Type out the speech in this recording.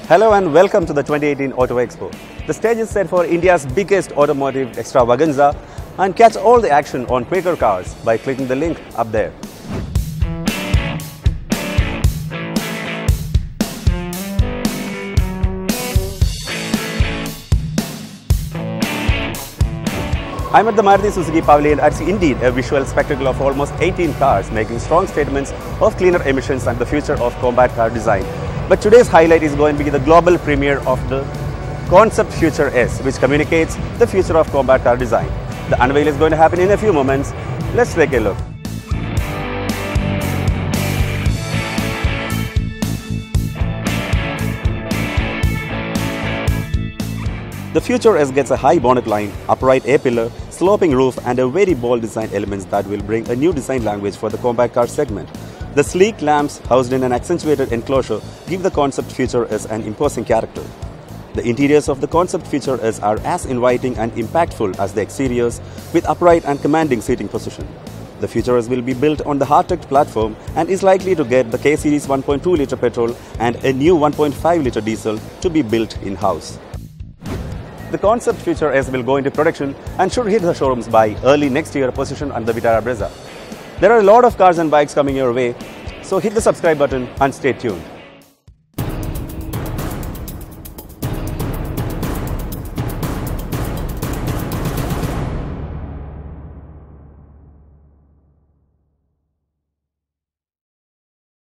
Hello and welcome to the 2018 Auto Expo. The stage is set for India's biggest automotive extravaganza, and catch all the action on Quaker cars by clicking the link up there. I'm at the Maruti Suzuki Pavilion. It's indeed a visual spectacle of almost 18 cars making strong statements of cleaner emissions and the future of combat car design. But today's highlight is going to be the global premiere of the ConceptFutureS, which communicates the future of combat car design. The unveil is going to happen in a few moments. Let's take a look. The FutureS gets a high bonnet line, upright A-pillar, sloping roof and a very bold design elements that will bring a new design language for the combat car segment. The sleek lamps housed in an accentuated enclosure give the ConceptFutureS an imposing character. The interiors of the ConceptFutureS are as inviting and impactful as the exteriors, with upright and commanding seating position. The FutureS will be built on the hard-tech platform and is likely to get the K-Series 1.2-litre petrol and a new 1.5-litre diesel to be built in-house. The ConceptFutureS will go into production and should hit the showrooms by early next year, positioned under the Vitara Brezza. There are a lot of cars and bikes coming your way, so hit the subscribe button and stay tuned.